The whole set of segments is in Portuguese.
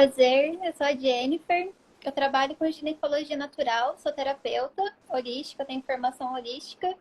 Prazer, eu sou a Jennifer. Eu trabalho com ginecologia natural, sou terapeuta holística, tenho formação holística.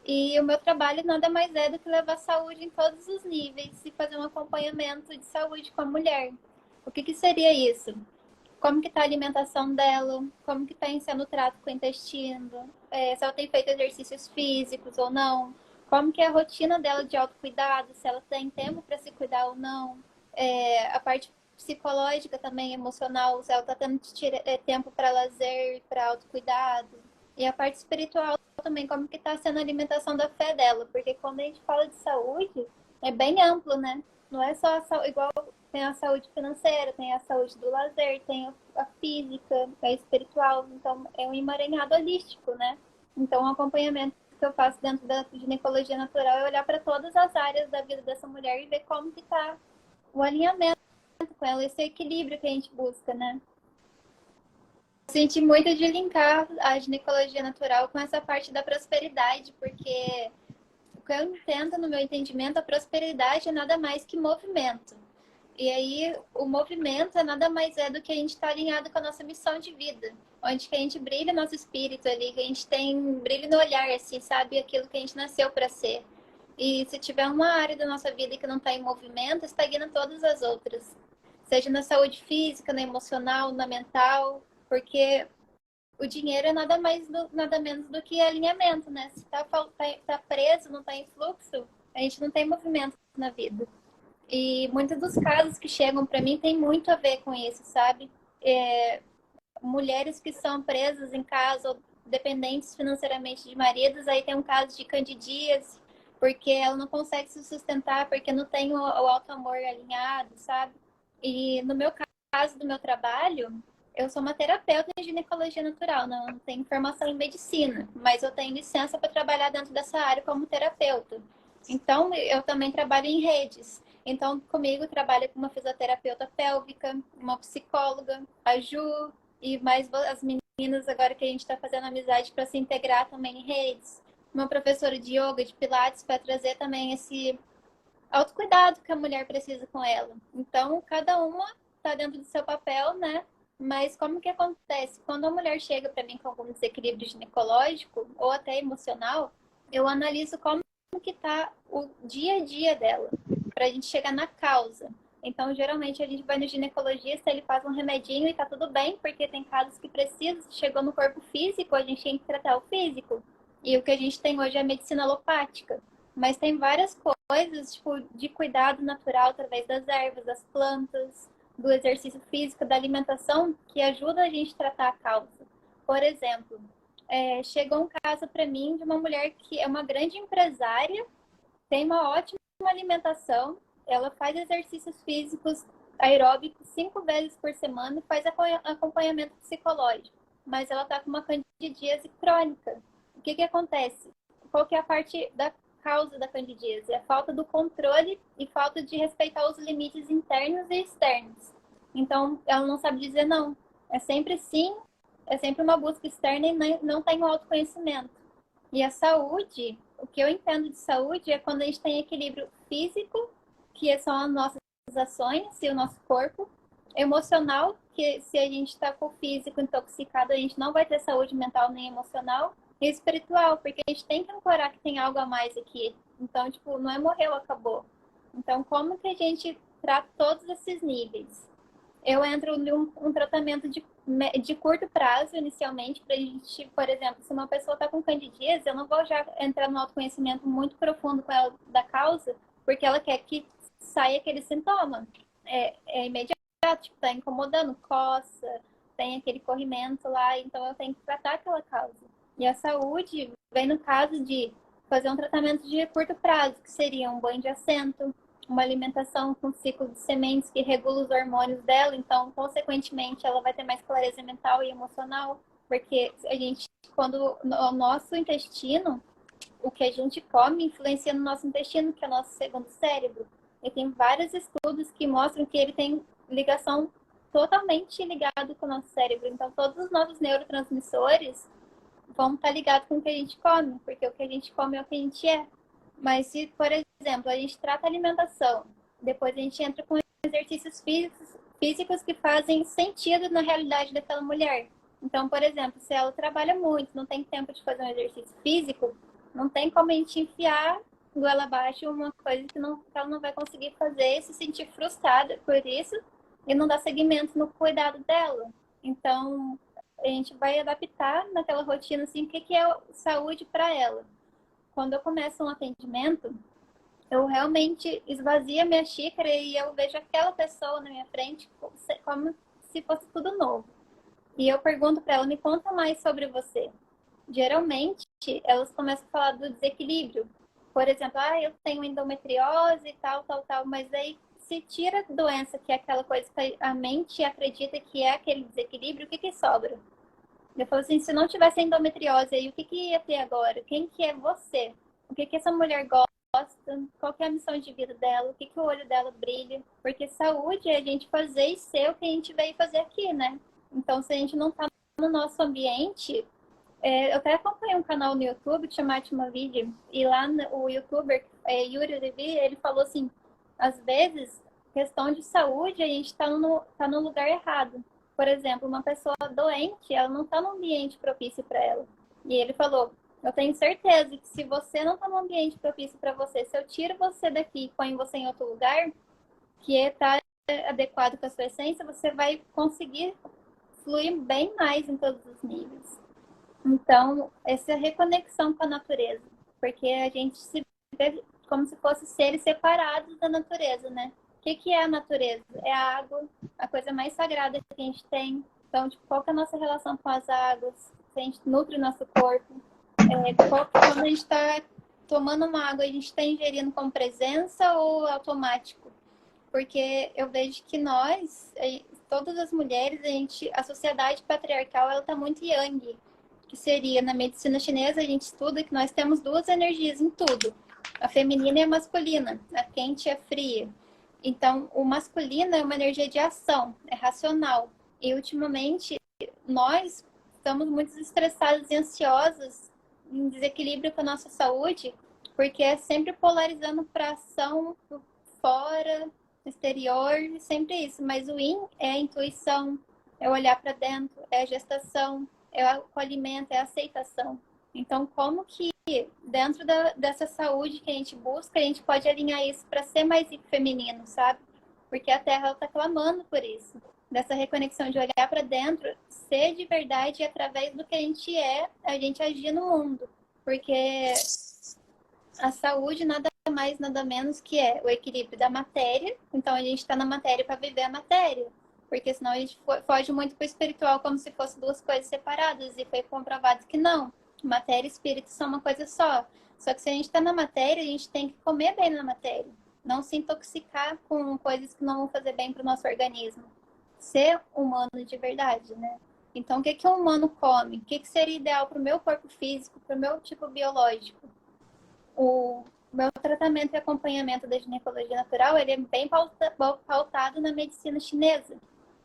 E o meu trabalho nada mais é do que levar saúde em todos os níveis e fazer um acompanhamento de saúde com a mulher. O que seria isso? Como que está a alimentação dela, como que está sendo o trato com o intestino, se ela tem feito exercícios físicos ou não, como que é a rotina dela de autocuidado, se ela tem tempo para se cuidar ou não, a parte psicológica também, emocional, se ela está tendo tempo para lazer, para autocuidado, e a parte espiritual também, como que está sendo a alimentação da fé dela, porque quando a gente fala de saúde, é bem amplo, né? Não é só igual tem a saúde financeira, tem a saúde do lazer, tem a física, a espiritual. Então, é um emaranhado holístico, né? Então, o acompanhamento que eu faço dentro da ginecologia natural é olhar para todas as áreas da vida dessa mulher e ver como que está o alinhamento com ela, esse equilíbrio que a gente busca, né? Senti muito de linkar a ginecologia natural com essa parte da prosperidade, porque o que eu entendo, no meu entendimento, a prosperidade é nada mais que movimento. E aí, o movimento é nada mais é do que a gente estar alinhado com a nossa missão de vida. Onde que a gente brilha nosso espírito ali, que a gente tem brilho no olhar, assim, sabe? Aquilo que a gente nasceu para ser. E se tiver uma área da nossa vida que não está em movimento, estagna todas as outras. Seja na saúde física, na emocional, na mental, porque o dinheiro é nada mais, nada menos do que alinhamento, né? Se tá preso, não está em fluxo, a gente não tem movimento na vida. E muitos dos casos que chegam para mim tem muito a ver com isso, sabe? Mulheres que são presas em casa ou dependentes financeiramente de maridos, aí tem um caso de candidíase, porque ela não consegue se sustentar, porque não tem o alto amor alinhado, sabe? E no meu caso do meu trabalho, eu sou uma terapeuta em ginecologia natural, não tenho formação em medicina, mas eu tenho licença para trabalhar dentro dessa área como terapeuta. Então, eu também trabalho em redes. Então, comigo trabalha uma fisioterapeuta pélvica, uma psicóloga, a Ju, e mais as meninas agora que a gente está fazendo amizade para se integrar também em redes. Uma professora de yoga, de pilates, para trazer também esse autocuidado que a mulher precisa com ela. Então, cada uma está dentro do seu papel, né? Mas como que acontece? Quando a mulher chega para mim com algum desequilíbrio ginecológico ou até emocional, eu analiso como que está o dia a dia dela, para a gente chegar na causa. Então, geralmente, a gente vai no ginecologista, ele faz um remedinho e tá tudo bem, porque tem casos que precisam, chegou no corpo físico, a gente tem que tratar o físico. E o que a gente tem hoje é a medicina alopática. Mas tem várias coisas, tipo, de cuidado natural através das ervas, das plantas, do exercício físico, da alimentação, que ajuda a gente a tratar a causa. Por exemplo, chegou um caso para mim de uma mulher que é uma grande empresária, tem uma ótima alimentação, ela faz exercícios físicos aeróbicos 5 vezes por semana e faz acompanhamento psicológico, mas ela está com uma candidíase crônica. O que acontece? Qual que é a parte da causa da candidíase? É a falta do controle e falta de respeitar os limites internos e externos. Então, ela não sabe dizer não. É sempre sim, é sempre uma busca externa e não tem o autoconhecimento. E a saúde, o que eu entendo de saúde é quando a gente tem equilíbrio físico, que são as nossas ações e o nosso corpo, emocional, que se a gente está com o físico intoxicado, a gente não vai ter saúde mental nem emocional, e espiritual, porque a gente tem que ancorar que tem algo a mais aqui. Então, tipo, não é morreu, acabou. Então, como que a gente trata todos esses níveis? Eu entro em um tratamento de curto prazo, inicialmente, para a gente, por exemplo, se uma pessoa está com candidíase, eu não vou já entrar no autoconhecimento muito profundo com ela da causa, porque ela quer que saia aquele sintoma. É imediato, tipo, tá incomodando, coça, tem aquele corrimento lá, então eu tenho que tratar aquela causa. E a saúde vem no caso de fazer um tratamento de curto prazo, que seria um banho de assento, uma alimentação com ciclo de sementes que regula os hormônios dela, então, consequentemente, ela vai ter mais clareza mental e emocional, porque a gente, quando o nosso intestino, o que a gente come influencia no nosso intestino, que é o nosso segundo cérebro. E tem vários estudos que mostram que ele tem ligação totalmente ligado com o nosso cérebro. Então, todos os nossos neurotransmissores vão estar ligados com o que a gente come, porque o que a gente come é o que a gente é. Mas se, por exemplo, a gente trata a alimentação, depois a gente entra com exercícios físicos que fazem sentido na realidade daquela mulher. Então, por exemplo, se ela trabalha muito, não tem tempo de fazer um exercício físico, não tem como a gente enfiar goela abaixo uma coisa que ela não vai conseguir fazer e se sentir frustrada por isso e não dar seguimento no cuidado dela. Então, a gente vai adaptar naquela rotina, assim, o que é saúde para ela. Quando eu começo um atendimento, eu realmente esvazio a minha xícara e eu vejo aquela pessoa na minha frente como se fosse tudo novo. E eu pergunto para ela, me conta mais sobre você. Geralmente, elas começam a falar do desequilíbrio. Por exemplo, eu tenho endometriose e tal, tal, tal, mas aí se tira a doença, que é aquela coisa que a mente acredita que é aquele desequilíbrio, o que sobra? Eu falo assim, se não tivesse endometriose aí, o que ia ter agora? Quem que é você? O que essa mulher gosta? Qual que é a missão de vida dela? O que o olho dela brilha? Porque saúde é a gente fazer e ser o que a gente veio fazer aqui, né? Então, se a gente não tá no nosso ambiente, eu até acompanhei um canal no YouTube que chama Atma Video, e lá o youtuber Yuri Levi, ele falou assim, às vezes, questão de saúde, a gente tá no lugar errado. Por exemplo, uma pessoa doente, ela não está num ambiente propício para ela. E ele falou, eu tenho certeza que se você não está num ambiente propício para você, se eu tiro você daqui e ponho você em outro lugar, que está adequado com a sua essência, você vai conseguir fluir bem mais em todos os níveis. Então, essa reconexão com a natureza, porque a gente se vê como se fossem seres separados da natureza, né? O que é a natureza? É a água, a coisa mais sagrada que a gente tem. Então, tipo, qual que é a nossa relação com as águas? Se a gente nutre o nosso corpo. Quando a gente está tomando uma água, a gente está ingerindo com presença ou automático? Porque eu vejo que nós, todas as mulheres, a sociedade patriarcal, ela está muito yang, que seria, na medicina chinesa, a gente estuda que nós temos duas energias em tudo. A feminina e a masculina, a quente e a fria. Então, o masculino é uma energia de ação, é racional. E, ultimamente, nós estamos muito estressadas e ansiosas, em desequilíbrio com a nossa saúde, porque é sempre polarizando para ação fora, exterior, sempre isso. Mas o yin é a intuição, é olhar para dentro, é a gestação, é o acolhimento, é a aceitação. Então, como que dentro dessa saúde que a gente busca, a gente pode alinhar isso para ser mais feminino, sabe? Porque a Terra está clamando por isso. Dessa reconexão de olhar para dentro, ser de verdade e através do que a gente agir no mundo. Porque a saúde nada mais, nada menos que é o equilíbrio da matéria. Então, a gente está na matéria para viver a matéria. Porque senão a gente foge muito para o espiritual como se fossem duas coisas separadas. E foi comprovado que não. Matéria e espírito são uma coisa só. Só que se a gente está na matéria, a gente tem que comer bem na matéria. Não se intoxicar com coisas que não vão fazer bem para o nosso organismo. Ser humano de verdade, né? Então, o que um humano come? O que seria ideal para o meu corpo físico, para o meu tipo biológico? O meu tratamento e acompanhamento da ginecologia natural, ele é bem pautado na medicina chinesa.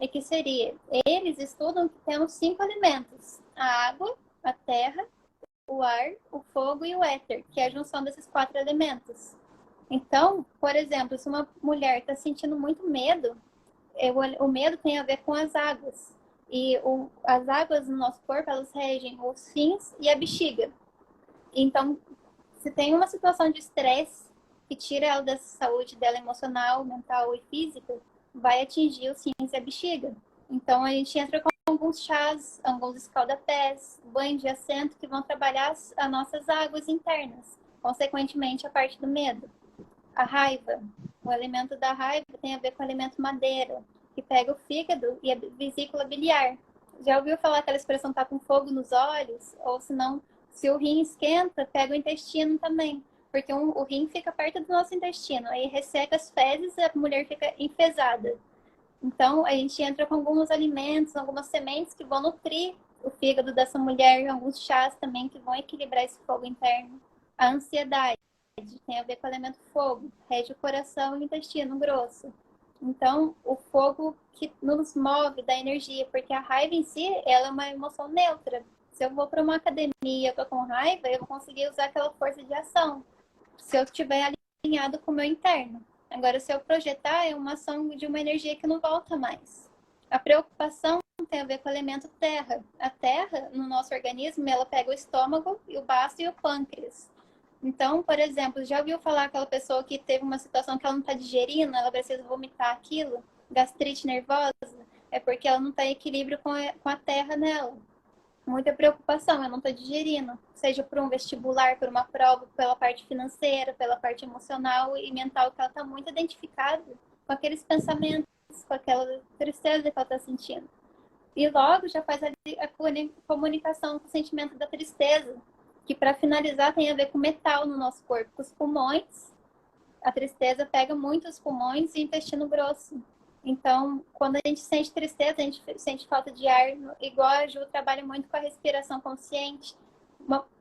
E que seria, eles estudam que temos 5 alimentos: a água, a terra, o ar, o fogo e o éter, que é a junção desses 4 elementos. Então, por exemplo, se uma mulher está sentindo muito medo, o medo tem a ver com as águas. E as águas no nosso corpo, elas regem os rins e a bexiga. Então, se tem uma situação de estresse que tira ela da saúde dela emocional, mental e física, vai atingir os rins e a bexiga. Então, a gente entra com alguns chás, alguns escaldapés, banho de assento, que vão trabalhar as nossas águas internas, consequentemente a parte do medo. A raiva, o elemento da raiva tem a ver com o elemento madeira, que pega o fígado e a vesícula biliar. Já ouviu falar aquela expressão tá com fogo nos olhos? Ou se não, se o rim esquenta, pega o intestino também. Porque o rim fica perto do nosso intestino. Aí resseca as fezes e a mulher fica enfesada. Então, a gente entra com alguns alimentos, algumas sementes que vão nutrir o fígado dessa mulher, alguns chás também que vão equilibrar esse fogo interno. A ansiedade tem a ver com o elemento fogo, rege o coração e o intestino grosso. Então, o fogo que nos move, dá energia, porque a raiva em si, ela é uma emoção neutra. Se eu vou para uma academia e eu tô com raiva, eu vou conseguir usar aquela força de ação. Se eu estiver alinhado com o meu interno. Agora, se eu projetar, é uma ação de uma energia que não volta mais. A preocupação tem a ver com o elemento terra. A terra, no nosso organismo, ela pega o estômago, o baço e o pâncreas. Então, por exemplo, já ouviu falar aquela pessoa que teve uma situação que ela não está digerindo, ela precisa vomitar aquilo? Gastrite nervosa? É porque ela não está em equilíbrio com a terra nela. Muita preocupação, eu não estou digerindo. Seja por um vestibular, por uma prova, pela parte financeira, pela parte emocional e mental, que ela está muito identificada com aqueles pensamentos, com aquela tristeza que ela está sentindo. E logo já faz a comunicação com o sentimento da tristeza, que para finalizar tem a ver com metal no nosso corpo, com os pulmões. A tristeza pega muito os pulmões e intestino grosso. Então, quando a gente sente tristeza, a gente sente falta de ar, igual a Ju trabalha muito com a respiração consciente.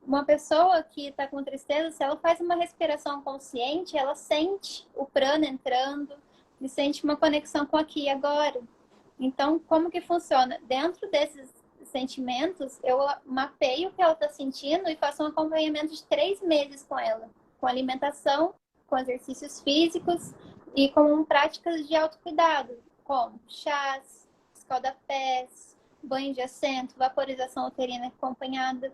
Uma pessoa que está com tristeza, se ela faz uma respiração consciente, ela sente o prana entrando e sente uma conexão com aqui e agora. Então, como que funciona? Dentro desses sentimentos, eu mapeio o que ela está sentindo e faço um acompanhamento de 3 meses com ela, com alimentação, com exercícios físicos e com práticas de autocuidado, como chás, escaldapés, banho de assento, vaporização uterina acompanhada.